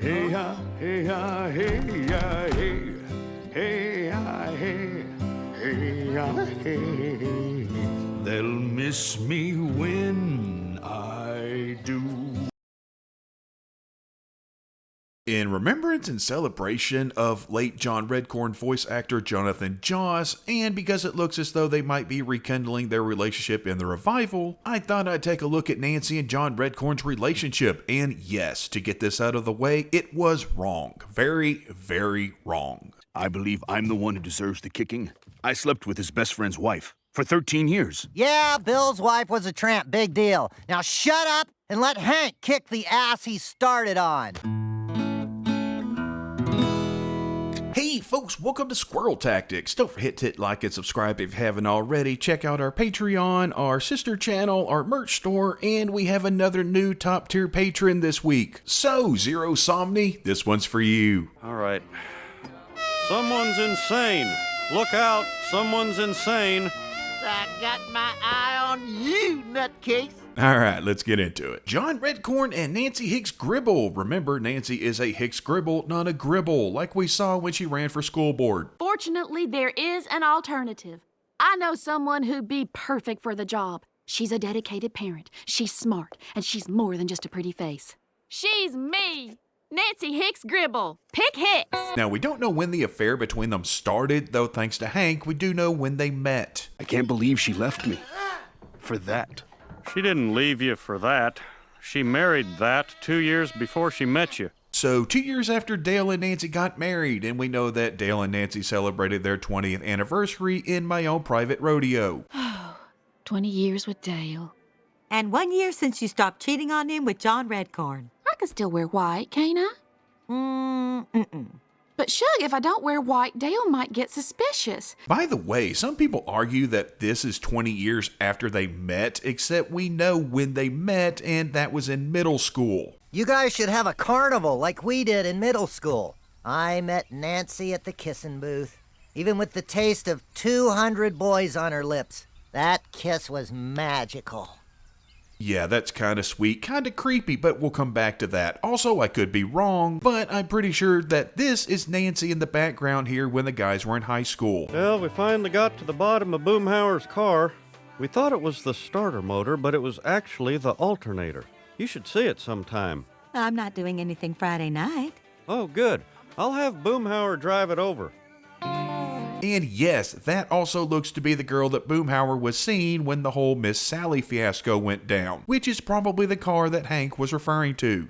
Hey, ah, hey, ah, hey, ah, hey. Hey, ah, hey. Hey, ah, hey. They'll miss me when I do. In remembrance and celebration of late John Redcorn voice actor Jonathan Joss, and because it looks as though they might be rekindling their relationship in the revival, I thought I'd take a look at Nancy and John Redcorn's relationship, and yes, to get this out of the way, it was wrong. Very, very wrong. I believe I'm the one who deserves the kicking. I slept with his best friend's wife for 13 years. Yeah, Bill's wife was a tramp, big deal. Now shut up and let Hank kick the ass he started on. Hey folks, welcome to Squirrel Tactics. Don't forget to hit like and subscribe if you haven't already. Check out our Patreon, our sister channel, our merch store, and we have another new top tier patron this week. So, Zero Somni, this one's for you. All right. Someone's insane. Look out, someone's insane. I got my eye on you, nutcase. Alright, let's get into it. John Redcorn and Nancy Hicks-Gribble. Remember, Nancy is a Hicks-Gribble, not a Gribble, like we saw when she ran for school board. Fortunately, there is an alternative. I know someone who'd be perfect for the job. She's a dedicated parent, she's smart, and she's more than just a pretty face. She's me, Nancy Hicks-Gribble. Pick Hicks! Now, we don't know when the affair between them started, though thanks to Hank, we do know when they met. I can't believe she left me. For that. She didn't leave you for that. She married that 2 years before she met you. So, 2 years after Dale and Nancy got married, and we know that Dale and Nancy celebrated their 20th anniversary in my own private rodeo. 20 years with Dale. And 1 year since you stopped cheating on him with John Redcorn. I can still wear white, can't I? But Shug, if I don't wear white, Dale might get suspicious. By the way, some people argue that this is 20 years after they met, except we know when they met, and that was in middle school. You guys should have a carnival like we did in middle school. I met Nancy at the kissing booth, even with the taste of 200 boys on her lips. That kiss was magical. Yeah, that's kind of sweet, kind of creepy, but we'll come back to that. Also, I could be wrong, but I'm pretty sure that this is Nancy in the background here when the guys were in high school. Well, we finally got to the bottom of Boomhauer's car. We thought it was the starter motor, but it was actually the alternator. You should see it sometime. I'm not doing anything Friday night. Oh, good. I'll have Boomhauer drive it over. And yes, that also looks to be the girl that Boomhauer was seeing when the whole Miss Sally fiasco went down, which is probably the car that Hank was referring to.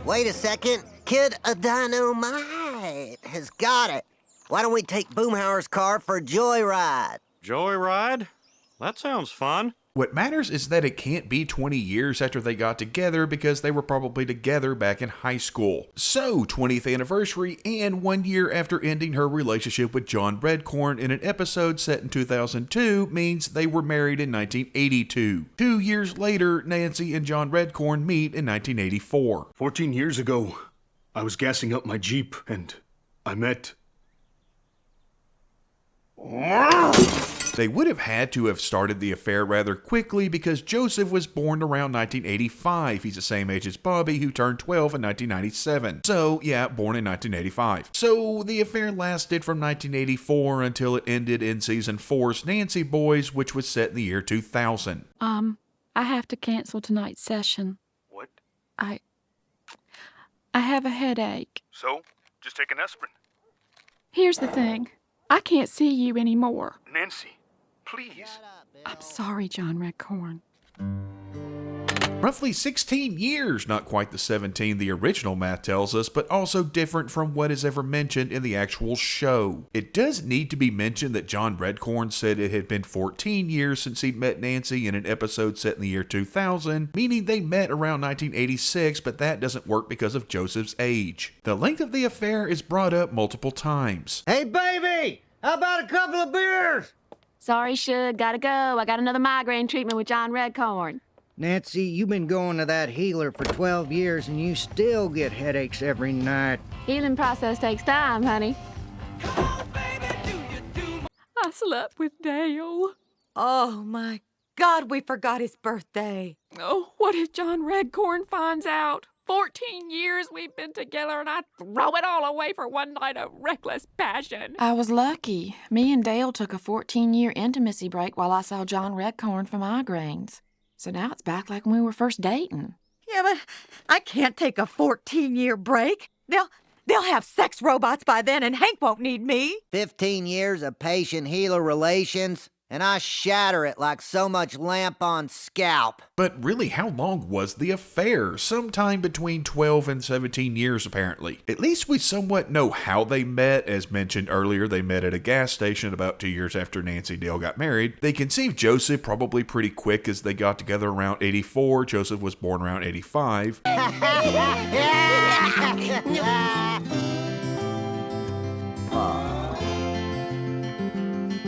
Wait a second. Kid A-Dynamite has got it. Why don't we take Boomhauer's car for a joyride? Joyride? That sounds fun. What matters is that it can't be 20 years after they got together because they were probably together back in high school. So, 20th anniversary and 1 year after ending her relationship with John Redcorn in an episode set in 2002 means they were married in 1982. 2 years later, Nancy and John Redcorn meet in 1984. 14 years ago, I was gassing up my Jeep and I met... They would have had to have started the affair rather quickly because Joseph was born around 1985. He's the same age as Bobby, who turned 12 in 1997. So, yeah, born in 1985. So, the affair lasted from 1984 until it ended in season 4's Nancy Boys, which was set in the year 2000. I have to cancel tonight's session. What? I have a headache. So? Just take an aspirin. Here's the thing. I can't see you anymore. Nancy, please. I'm sorry, John Redcorn. Roughly 16 years, not quite the 17 the original math tells us, but also different from what is ever mentioned in the actual show. It does need to be mentioned that John Redcorn said it had been 14 years since he'd met Nancy in an episode set in the year 2000, meaning they met around 1986, but that doesn't work because of Joseph's age. The length of the affair is brought up multiple times. Hey, baby! How about a couple of beers? Sorry, Shug, gotta go. I got another migraine treatment with John Redcorn. Nancy, you've been going to that healer for 12 years and you still get headaches every night. Healing process takes time, honey. I slept with Dale. Oh, my God, we forgot his birthday. Oh, what if John Redcorn finds out? 14 years we've been together and I'd throw it all away for one night of reckless passion. I was lucky. Me and Dale took a 14-year intimacy break while I saw John Redcorn for migraines. So now it's back like when we were first dating. Yeah, but I can't take a 14-year break. They'll have sex robots by then and Hank won't need me. 15 years of patient-healer relations, and I shatter it like so much lamp on scalp. But really, how long was the affair? Sometime between 12 and 17 years, apparently. At least we somewhat know how they met. As mentioned earlier, they met at a gas station about 2 years after Nancy and Dale got married. They conceived Joseph probably pretty quick as they got together around 84. Joseph was born around 85.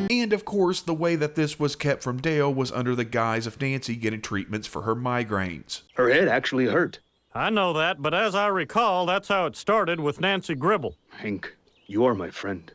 And of course, the way that this was kept from Dale was under the guise of Nancy getting treatments for her migraines. Her head actually hurt. I know that, but as I recall, that's how it started with Nancy Gribble. Hank, you are my friend.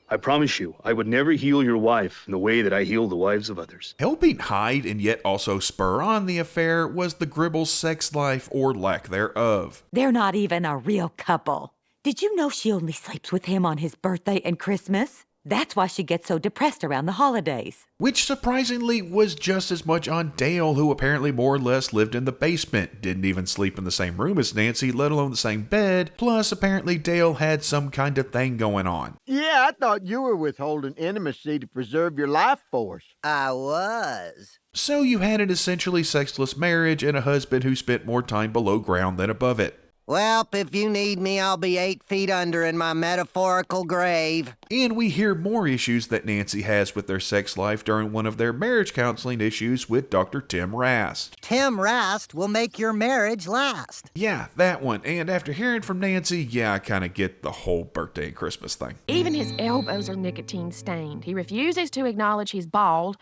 I promise you, I would never heal your wife in the way that I heal the wives of others. Helping hide and yet also spur on the affair was the Gribble's sex life or lack thereof. They're not even a real couple. Did you know she only sleeps with him on his birthday and Christmas? That's why she gets so depressed around the holidays. Which surprisingly was just as much on Dale, who apparently more or less lived in the basement, didn't even sleep in the same room as Nancy, let alone the same bed, plus apparently Dale had some kind of thing going on. Yeah, I thought you were withholding intimacy to preserve your life force. I was. So you had an essentially sexless marriage and a husband who spent more time below ground than above it. Well, if you need me, I'll be 8 feet under in my metaphorical grave. And we hear more issues that Nancy has with their sex life during one of their marriage counseling issues with Dr. Tim Rast. Tim Rast will make your marriage last. Yeah, that one. And after hearing from Nancy, yeah, I kind of get the whole birthday and Christmas thing. Even his elbows are nicotine stained. He refuses to acknowledge he's bald,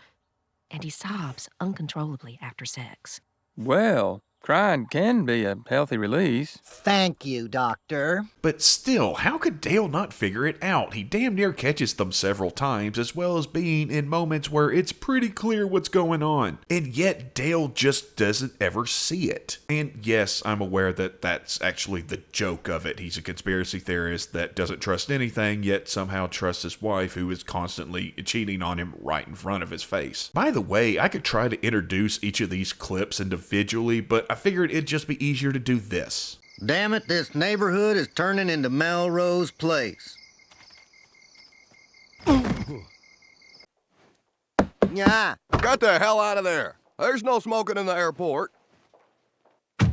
and he sobs uncontrollably after sex. Well, crying can be a healthy release. Thank you, Doctor. But still, how could Dale not figure it out? He damn near catches them several times, as well as being in moments where it's pretty clear what's going on. And yet, Dale just doesn't ever see it. And yes, I'm aware that that's actually the joke of it. He's a conspiracy theorist that doesn't trust anything, yet somehow trusts his wife, who is constantly cheating on him right in front of his face. By the way, I could try to introduce each of these clips individually, but I figured it'd just be easier to do this. Damn it, this neighborhood is turning into Melrose Place. Yeah. Get the hell out of there. There's no smoking in the airport. The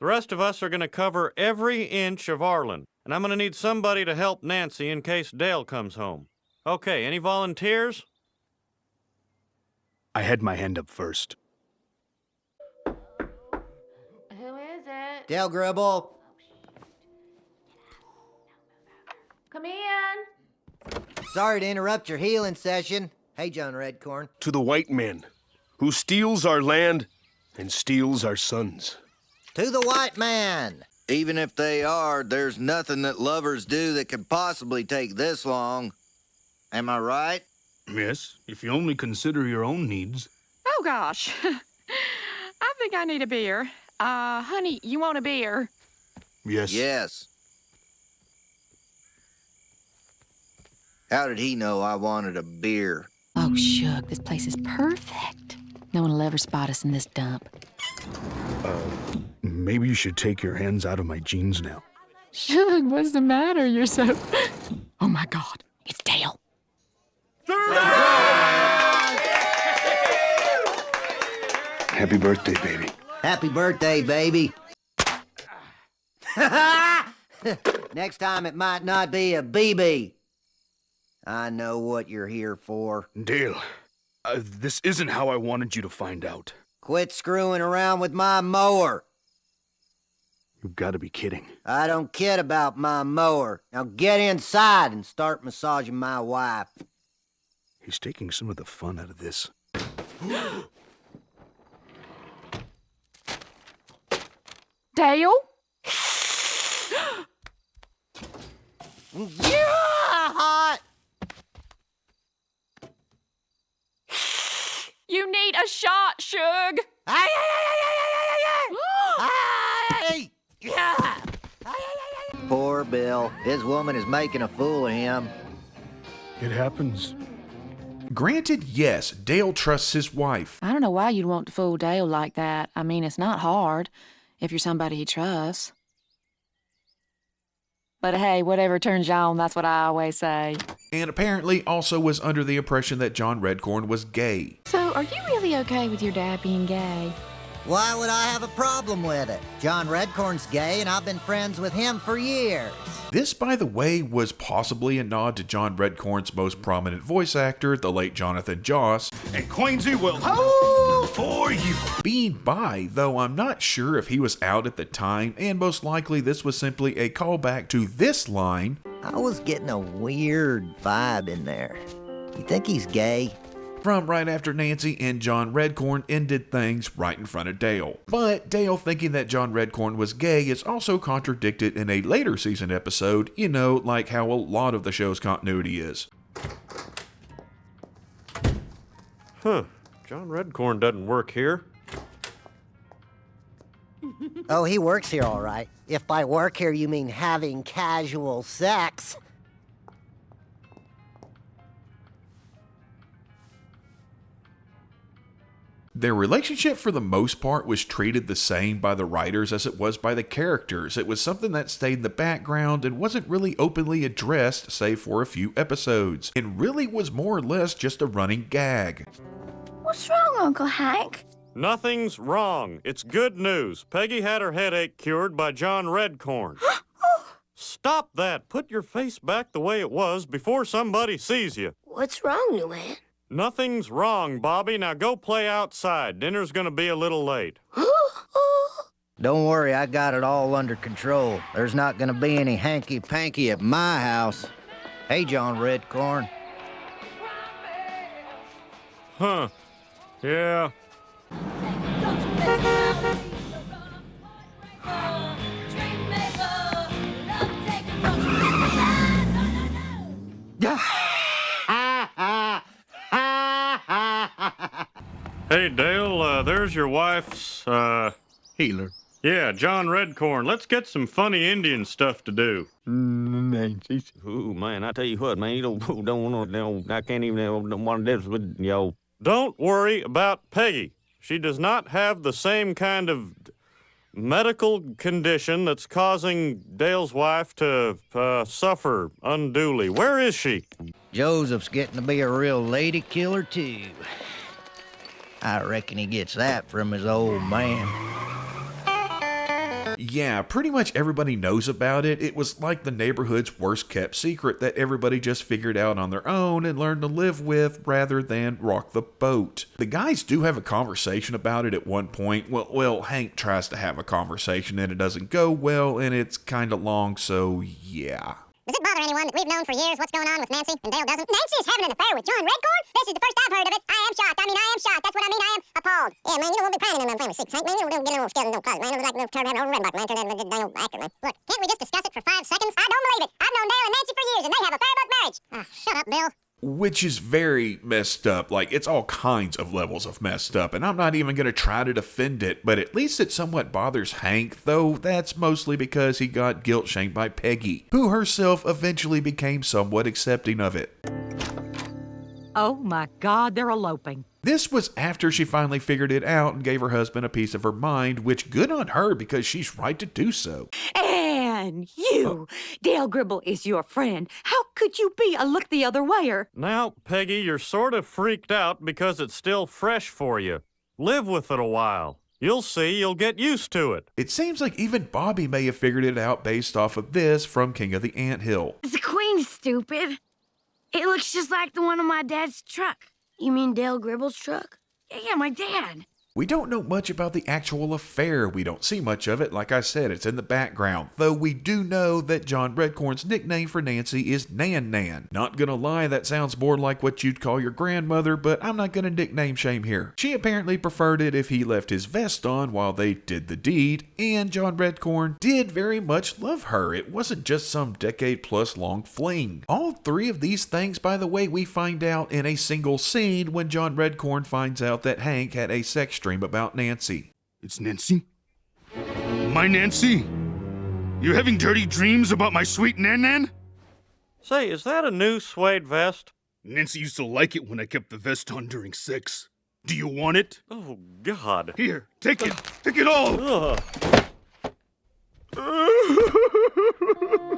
rest of us are going to cover every inch of Arlen, and I'm going to need somebody to help Nancy in case Dale comes home. Okay, any volunteers? I had my hand up first. Who is it? Dale Gribble. Come in. Sorry to interrupt your healing session. Hey, John Redcorn. To the white man, who steals our land and steals our sons. To the white man. Even if they are, there's nothing that lovers do that could possibly take this long. Am I right? Yes, if you only consider your own needs. Oh, gosh. I think I need a beer. Honey, you want a beer? Yes. Yes. How did he know I wanted a beer? Oh, Shug, this place is perfect. No one will ever spot us in this dump. Maybe you should take your hands out of my jeans now. Shug, what's the matter? You're so... Oh, my God. It's Dale. Happy birthday, baby. Happy birthday, baby. Next time it might not be a BB. I know what you're here for. Dale, this isn't how I wanted you to find out. Quit screwing around with my mower. You've got to be kidding. I don't kid about my mower. Now get inside and start massaging my wife. He's taking some of the fun out of this. Dale? Yeah, hot. You You need a shot, Shug. Poor Bill. His woman is making a fool of him. It happens. Granted, yes, Dale trusts his wife. I don't know why you'd want to fool Dale like that. I mean, it's not hard if you're somebody he trusts. But hey, whatever turns you on, that's what I always say. And apparently also was under the impression that John Redcorn was gay. So, are you really okay with your dad being gay? Why would I have a problem with it? John Redcorn's gay, and I've been friends with him for years. This, by the way, was possibly a nod to John Redcorn's most prominent voice actor, the late Jonathan Joss. And Queensy will howl for you. Being bi, though I'm not sure if he was out at the time, and most likely this was simply a callback to this line. I was getting a weird vibe in there. You think he's gay? From right after Nancy and John Redcorn ended things right in front of Dale. But Dale thinking that John Redcorn was gay is also contradicted in a later season episode, you know, like how a lot of the show's continuity is. Huh. John Redcorn doesn't work here. Oh, he works here all right. If by work here you mean having casual sex. Their relationship for the most part was treated the same by the writers as it was by the characters. It was something that stayed in the background and wasn't really openly addressed, save for a few episodes, and really was more or less just a running gag. What's wrong, Uncle Hank? Nothing's wrong. It's good news. Peggy had her headache cured by John Redcorn. Stop that. Put your face back the way it was before somebody sees you. What's wrong, New Aunt? Nothing's wrong, Bobby. Now go play outside. Dinner's gonna be a little late. Don't worry, I got it all under control. There's not gonna be any hanky-panky at my house. Hey, John Redcorn. Huh. Yeah. Hey, Dale, there's your wife's, Healer. Yeah, John Redcorn. Let's get some funny Indian stuff to do. Nancy. Ooh, man, I tell you what, man, you don't want to, I can't even, don't want to do this with, yo. Don't worry about Peggy. She does not have the same kind of medical condition that's causing Dale's wife to suffer unduly. Where is she? Joseph's getting to be a real lady killer, too. I reckon he gets that from his old man. Yeah, pretty much everybody knows about it. It was like the neighborhood's worst kept secret that everybody just figured out on their own and learned to live with rather than rock the boat. The guys do have a conversation about it at one point. Well, Hank tries to have a conversation and it doesn't go well and it's kind of long, so yeah. Does it bother anyone that we've known for years what's going on with Nancy and Dale doesn't? Nancy is having an affair with John Redcorn? This is the first I've heard of it. I am shocked. I am shocked. That's what I mean. I am appalled. Yeah, man, we'll be planning on family secrets, Hank. Man, we'll get a little scared and no cause, man. It was like a little turn around over red man. Turn around Dale actor, man. Look, can't we just discuss it for 5 seconds? I don't believe it. I've known Dale and Nancy for years, and they have a fair book marriage. Shut up, Bill. Which is very messed up. Like, it's all kinds of levels of messed up, and I'm not even going to try to defend it, but at least it somewhat bothers Hank, though that's mostly because he got guilt-shamed by Peggy, who herself eventually became somewhat accepting of it. Oh my God, they're eloping. This was after she finally figured it out and gave her husband a piece of her mind, which good on her because she's right to do so. And you, Dale Gribble is your friend. How could you be a look the other wayer? Now, Peggy, you're sort of freaked out because it's still fresh for you. Live with it a while. You'll see, you'll get used to it. It seems like even Bobby may have figured it out based off of this from King of the Anthill. The Queen's stupid. It looks just like the one on my dad's truck. You mean Dale Gribble's truck? Yeah, my dad. We don't know much about the actual affair. We don't see much of it. Like I said, it's in the background. Though we do know that John Redcorn's nickname for Nancy is Nan Nan. Not gonna lie, that sounds more like what you'd call your grandmother, but I'm not gonna nickname shame here. She apparently preferred it if he left his vest on while they did the deed, and John Redcorn did very much love her. It wasn't just some decade-plus long fling. All three of these things, by the way, we find out in a single scene when John Redcorn finds out that Hank had a sex dream about Nancy. It's Nancy? My Nancy? You're having dirty dreams about my sweet Nan Nan? Say, is that a new suede vest? Nancy used to like it when I kept the vest on during sex. Do you want it? Oh, God. Here, take it. Take it all.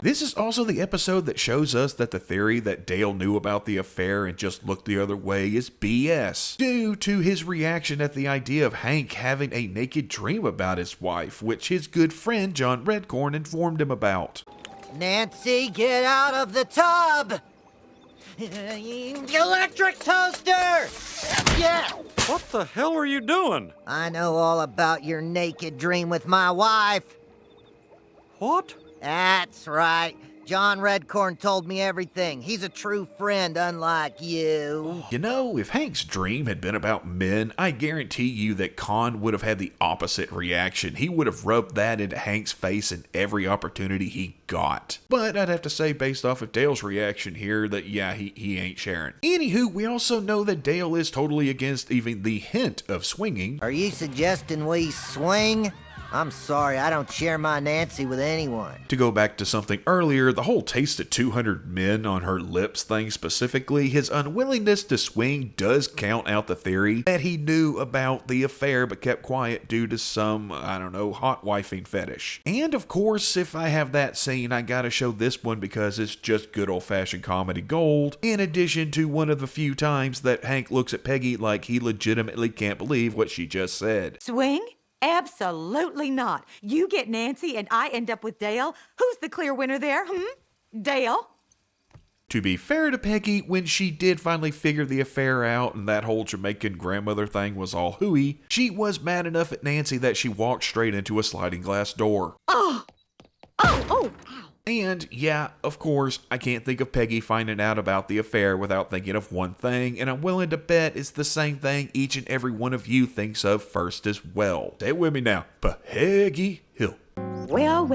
This is also the episode that shows us that the theory that Dale knew about the affair and just looked the other way is BS, due to his reaction at the idea of Hank having a naked dream about his wife, which his good friend John Redcorn informed him about. Nancy, get out of the tub! Electric toaster! Yeah! What the hell are you doing? I know all about your naked dream with my wife. What? That's right. John Redcorn told me everything. He's a true friend, unlike you. You know, if Hank's dream had been about men, I guarantee you that Con would have had the opposite reaction. He would have rubbed that into Hank's face in every opportunity he got. But I'd have to say, based off of Dale's reaction here, that yeah, he ain't sharing. Anywho, we also know that Dale is totally against even the hint of swinging. Are you suggesting we swing? I'm sorry, I don't share my Nancy with anyone. To go back to something earlier, the whole taste of 200 men on her lips thing specifically, his unwillingness to swing does count out the theory that he knew about the affair but kept quiet due to some, I don't know, hot wifing fetish. And of course, if I have that scene, I gotta show this one because it's just good old-fashioned comedy gold, in addition to one of the few times that Hank looks at Peggy like he legitimately can't believe what she just said. Swing? Absolutely not. You get Nancy and I end up with Dale. Who's the clear winner there, Dale? To be fair to Peggy, when she did finally figure the affair out and that whole Jamaican grandmother thing was all hooey, she was mad enough at Nancy that she walked straight into a sliding glass door. Oh! And yeah, of course, I can't think of Peggy finding out about the affair without thinking of one thing, and I'm willing to bet it's the same thing each and every one of you thinks of first as well. Stay with me now. Peggy Hill. Well.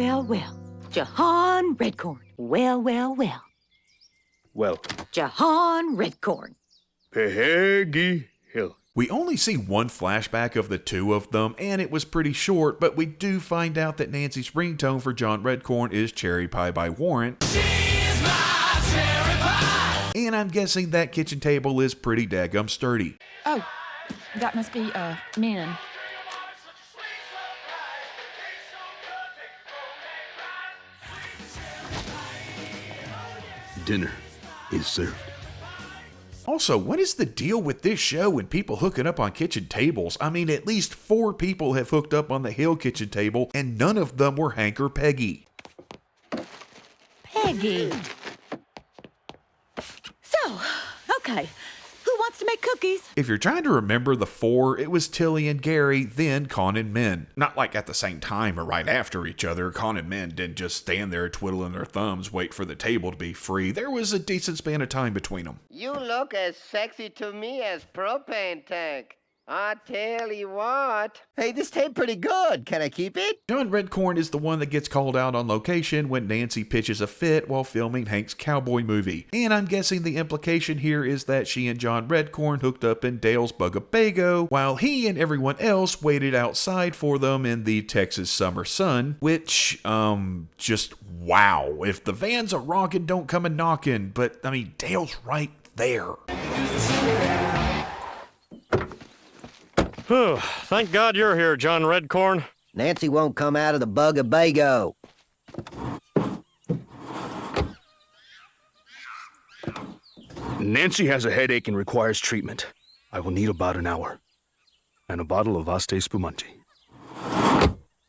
John Redcorn. Well. Well, John Redcorn. Peggy Hill. We only see one flashback of the two of them, and it was pretty short, but we do find out that Nancy's ringtone for John Redcorn is Cherry Pie by Warrant. She's my cherry pie. And I'm guessing that kitchen table is pretty daggum sturdy. Oh, that must be, men. Dinner is served. Also, what is the deal with this show and people hooking up on kitchen tables? I mean, at least 4 people have hooked up on the Hill kitchen table, and none of them were Hank or Peggy. Peggy. So, okay. Who wants to make cookies? If you're trying to remember the 4, it was Tilly and Gary, then Con and Min. Not like at the same time or right after each other. Con and Min didn't just stand there twiddling their thumbs, wait for the table to be free. There was a decent span of time between them. You look as sexy to me as propane tank. I tell you what. Hey, this tastes pretty good. Can I keep it? John Redcorn is the one that gets called out on location when Nancy pitches a fit while filming Hank's cowboy movie. And I'm guessing the implication here is that she and John Redcorn hooked up in Dale's Bugabego, while he and everyone else waited outside for them in the Texas summer sun, which, just wow. If the van's a rockin', don't come a knockin', but, I mean, Dale's right there. Whew, thank God you're here, John Redcorn. Nancy won't come out of the Bugabego. Nancy has a headache and requires treatment. I will need about an hour. And a bottle of Asti Spumante.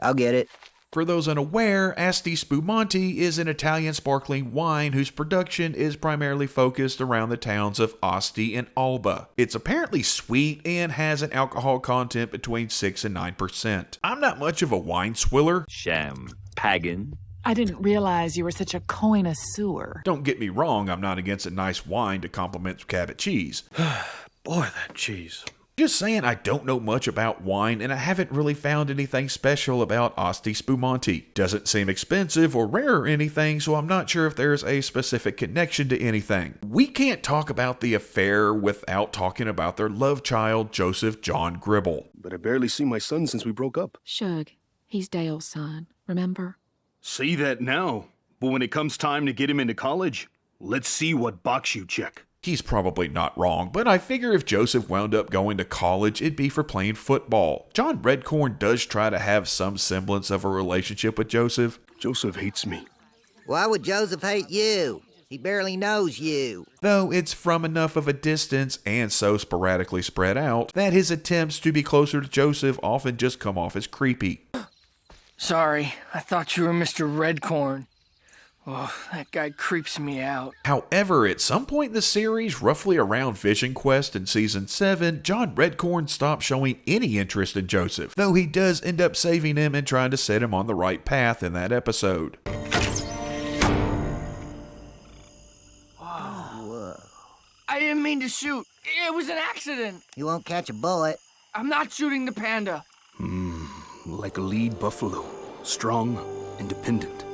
I'll get it. For those unaware, Asti Spumante is an Italian sparkling wine whose production is primarily focused around the towns of Asti and Alba. It's apparently sweet and has an alcohol content between 6 and 9%. I'm not much of a wine swiller. Pagan. I didn't realize you were such a connoisseur. Don't get me wrong, I'm not against a nice wine to complement Cabot cheese. Boy, that cheese. Just saying, I don't know much about wine, and I haven't really found anything special about Asti Spumante. Doesn't seem expensive or rare or anything, so I'm not sure if there's a specific connection to anything. We can't talk about the affair without talking about their love child, Joseph John Gribble. But I barely see my son since we broke up. Shug, he's Dale's son, remember? See that now. But when it comes time to get him into college, let's see what box you check. He's probably not wrong, but I figure if Joseph wound up going to college, it'd be for playing football. John Redcorn does try to have some semblance of a relationship with Joseph. Joseph hates me. Why would Joseph hate you? He barely knows you. Though it's from enough of a distance and so sporadically spread out that his attempts to be closer to Joseph often just come off as creepy. Sorry, I thought you were Mr. Redcorn. Oh, that guy creeps me out. However, at some point in the series, roughly around Vision Quest in Season 7, John Redcorn stopped showing any interest in Joseph, though he does end up saving him and trying to set him on the right path in that episode. Whoa. I didn't mean to shoot. It was an accident. You won't catch a bullet. I'm not shooting the panda. Like a lead buffalo. Strong, independent.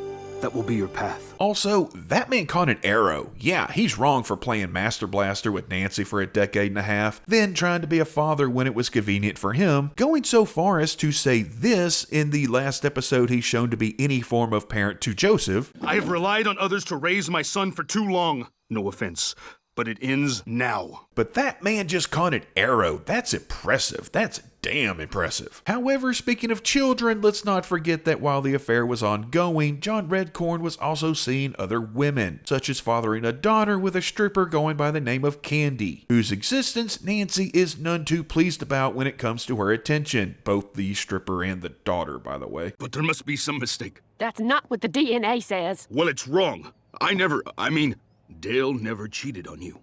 That will be your path. Also, that man caught an arrow. Yeah, he's wrong for playing Master Blaster with Nancy for a decade and a half, then trying to be a father when it was convenient for him, going so far as to say this in the last episode he's shown to be any form of parent to Joseph. I have relied on others to raise my son for too long. No offense, but it ends now. But that man just caught an arrow. That's impressive. That's damn impressive. However, speaking of children, let's not forget that while the affair was ongoing, John Redcorn was also seeing other women, such as fathering a daughter with a stripper going by the name of Candy, whose existence Nancy is none too pleased about when it comes to her attention. Both the stripper and the daughter, by the way. But there must be some mistake. That's not what the DNA says. Well, it's wrong. Dale never cheated on you.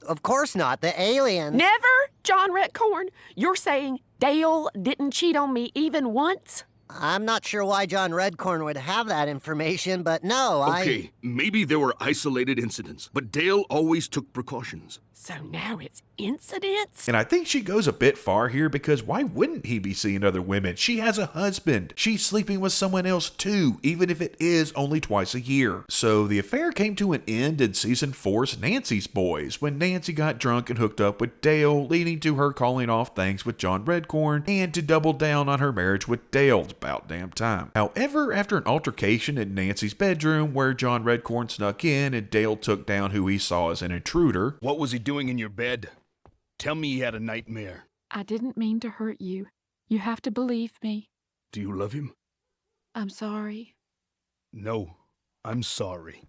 Of course not. The aliens. Never? John Redcorn, you're saying Dale didn't cheat on me even once? I'm not sure why John Redcorn would have that information, but no, Okay, maybe there were isolated incidents, but Dale always took precautions. So now it's incidents? And I think she goes a bit far here because why wouldn't he be seeing other women? She has a husband. She's sleeping with someone else too, even if it is only twice a year. So the affair came to an end in Season 4's Nancy's Boys when Nancy got drunk and hooked up with Dale, leading to her calling off things with John Redcorn and to double down on her marriage with Dale. It's about damn time. However, after an altercation in Nancy's bedroom where John Redcorn snuck in and Dale took down who he saw as an intruder. What was he doing in your bed? Tell me he had a nightmare. I didn't mean to hurt you. You have to believe me. Do you love him? I'm sorry. No, I'm sorry.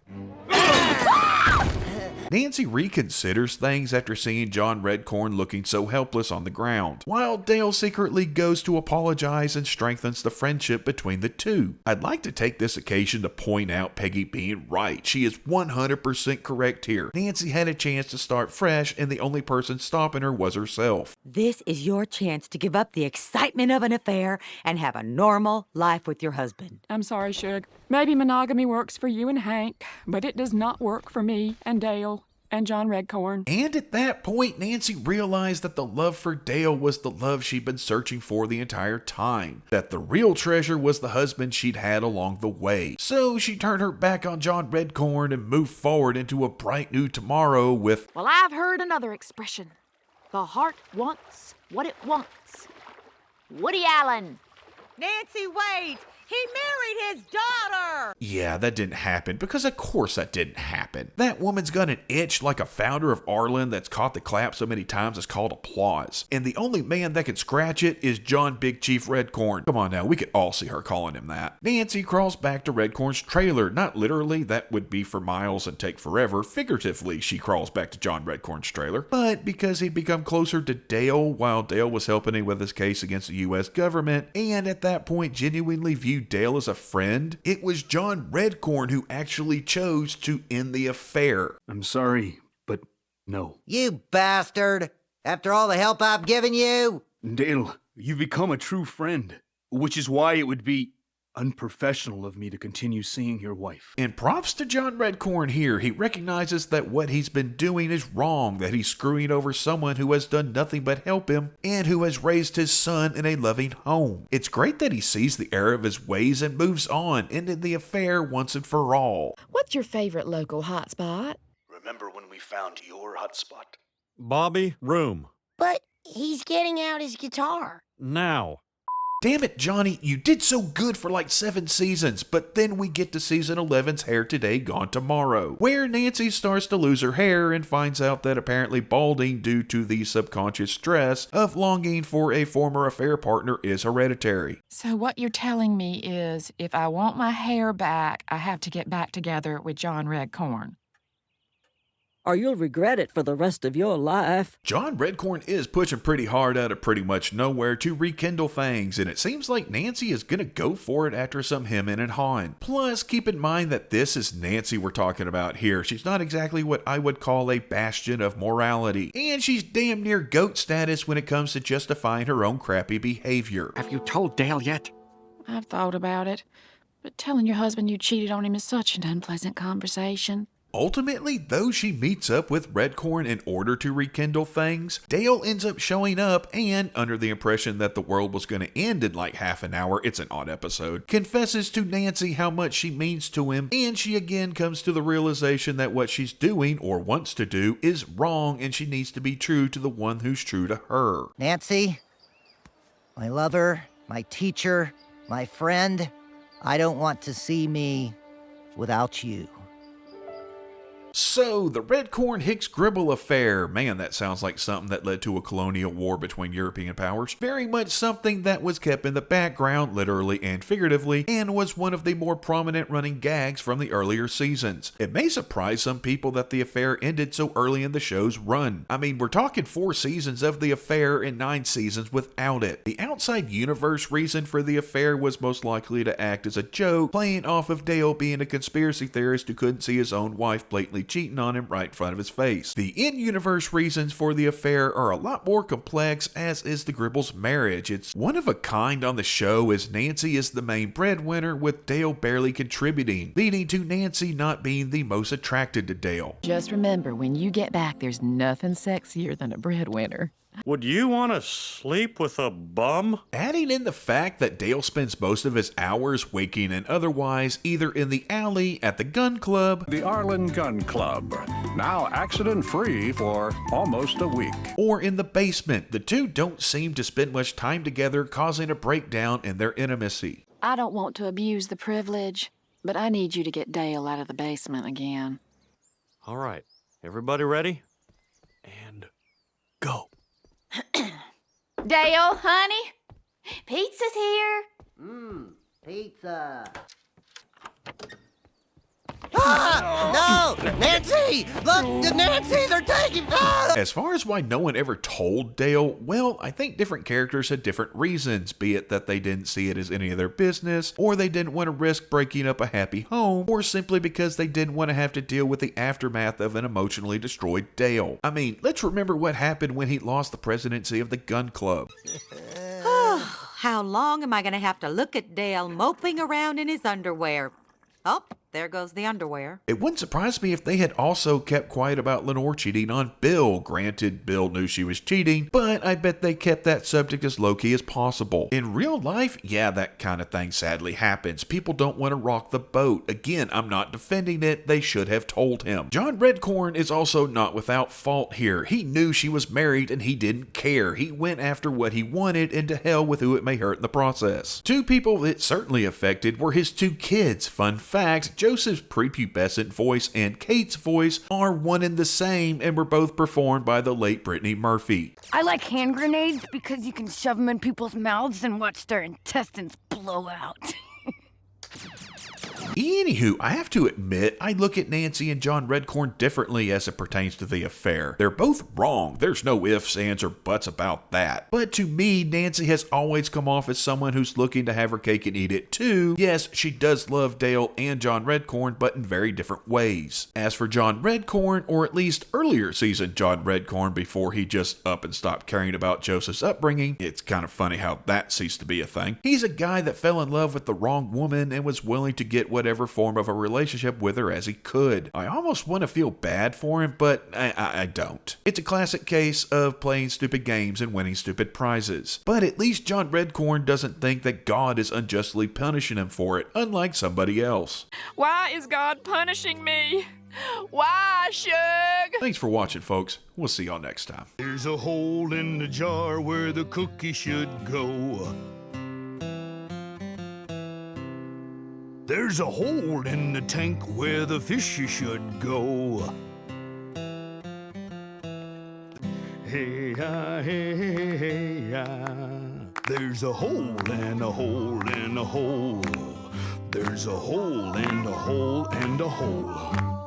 Nancy reconsiders things after seeing John Redcorn looking so helpless on the ground, while Dale secretly goes to apologize and strengthens the friendship between the two. I'd like to take this occasion to point out Peggy being right. She is 100% correct here. Nancy had a chance to start fresh, and the only person stopping her was herself. This is your chance to give up the excitement of an affair and have a normal life with your husband. I'm sorry, Shug. Maybe monogamy works for you and Hank, but it does not work for me and Dale and John Redcorn. And at that point, Nancy realized that the love for Dale was the love she'd been searching for the entire time. That the real treasure was the husband she'd had along the way. So she turned her back on John Redcorn and moved forward into a bright new tomorrow with... Well, I've heard another expression. The heart wants what it wants. Woody Allen. Nancy, wait! He married his daughter! her! Yeah, that didn't happen, because of course that didn't happen. That woman's got an itch like a founder of Arlen that's caught the clap so many times it's called applause. And the only man that can scratch it is John Big Chief Redcorn. Come on now, we could all see her calling him that. Nancy crawls back to Redcorn's trailer. Not literally, that would be for miles and take forever. Figuratively, she crawls back to John Redcorn's trailer. But because he'd become closer to Dale while Dale was helping him with his case against the U.S. government, and at that point genuinely viewed Dale as a friend, it was John Redcorn who actually chose to end the affair. I'm sorry, but no. You bastard! After all the help I've given you? Dale, you've become a true friend, which is why it would be unprofessional of me to continue seeing your wife. And props to John Redcorn here. He recognizes that what he's been doing is wrong, that he's screwing over someone who has done nothing but help him and who has raised his son in a loving home. It's great that he sees the error of his ways and moves on, ending the affair once and for all. What's your favorite local hotspot? Remember when we found your hotspot? Bobby, room. But he's getting out his guitar. Now. Damn it, Johnny, you did so good for like 7 seasons, but then we get to season 11's Hair Today, Gone Tomorrow, where Nancy starts to lose her hair and finds out that apparently balding due to the subconscious stress of longing for a former affair partner is hereditary. So what you're telling me is if I want my hair back, I have to get back together with John Redcorn. Or you'll regret it for the rest of your life. John Redcorn is pushing pretty hard out of pretty much nowhere to rekindle things, and it seems like Nancy is gonna go for it after some hemming and hawing. Plus, keep in mind that this is Nancy we're talking about here. She's not exactly what I would call a bastion of morality, and she's damn near goat status when it comes to justifying her own crappy behavior. Have you told Dale yet? I've thought about it, but telling your husband you cheated on him is such an unpleasant conversation. Ultimately, though she meets up with Redcorn in order to rekindle things, Dale ends up showing up and, under the impression that the world was going to end in like half an hour, it's an odd episode, confesses to Nancy how much she means to him, and she again comes to the realization that what she's doing, or wants to do, is wrong and she needs to be true to the one who's true to her. Nancy, my lover, my teacher, my friend, I don't want to see me without you. So, the Redcorn-Hicks-Gribble affair. Man, that sounds like something that led to a colonial war between European powers. Very much something that was kept in the background, literally and figuratively, and was one of the more prominent running gags from the earlier seasons. It may surprise some people that the affair ended so early in the show's run. I mean, we're talking 4 seasons of the affair and 9 seasons without it. The outside universe reason for the affair was most likely to act as a joke, playing off of Dale being a conspiracy theorist who couldn't see his own wife blatantly cheating on him right in front of his face. The in-universe reasons for the affair are a lot more complex, as is the Gribble's marriage. It's one of a kind on the show, as Nancy is the main breadwinner with Dale barely contributing, leading to Nancy not being the most attracted to Dale. Just remember, when you get back, there's nothing sexier than a breadwinner. Would you want to sleep with a bum? Adding in the fact that Dale spends most of his hours, waking and otherwise, either in the alley, at the gun club, the Arlen Gun Club, now accident-free for almost a week, or in the basement. The two don't seem to spend much time together, causing a breakdown in their intimacy. I don't want to abuse the privilege, but I need you to get Dale out of the basement again. All right. Everybody ready? And go. Dale, honey, pizza's here. Pizza. Ah! No! Nancy! Look, Nancy, they're taking... Ah! As far as why no one ever told Dale, well, I think different characters had different reasons, be it that they didn't see it as any of their business, or they didn't want to risk breaking up a happy home, or simply because they didn't want to have to deal with the aftermath of an emotionally destroyed Dale. I mean, let's remember what happened when he lost the presidency of the gun club. How long am I going to have to look at Dale moping around in his underwear? Oh, there goes the underwear. It wouldn't surprise me if they had also kept quiet about Lenore cheating on Bill. Granted, Bill knew she was cheating, but I bet they kept that subject as low-key as possible. In real life, yeah, that kind of thing sadly happens. People don't want to rock the boat. Again, I'm not defending it. They should have told him. John Redcorn is also not without fault here. He knew she was married and he didn't care. He went after what he wanted, and to hell with who it may hurt in the process. Two people it certainly affected were his two kids. Fun fact, Joseph's prepubescent voice and Kate's voice are one and the same and were both performed by the late Brittany Murphy. I like hand grenades because you can shove them in people's mouths and watch their intestines blow out. Anywho, I have to admit, I look at Nancy and John Redcorn differently as it pertains to the affair. They're both wrong. There's no ifs, ands, or buts about that. But to me, Nancy has always come off as someone who's looking to have her cake and eat it too. Yes, she does love Dale and John Redcorn, but in very different ways. As for John Redcorn, or at least earlier season John Redcorn before he just up and stopped caring about Joseph's upbringing, it's kind of funny how that ceased to be a thing. He's a guy that fell in love with the wrong woman and was willing to get whatever form of a relationship with her as he could. I almost want to feel bad for him, but I don't. It's a classic case of playing stupid games and winning stupid prizes. But at least John Redcorn doesn't think that God is unjustly punishing him for it, unlike somebody else. Why is God punishing me? Why, Shug? Thanks for watching, folks. We'll see y'all next time. There's a hole in the jar where the cookie should go. There's a hole in the tank where the fishy should go. Hey-ya, hey-ya. There's a hole and a hole and a hole. There's a hole and a hole and a hole.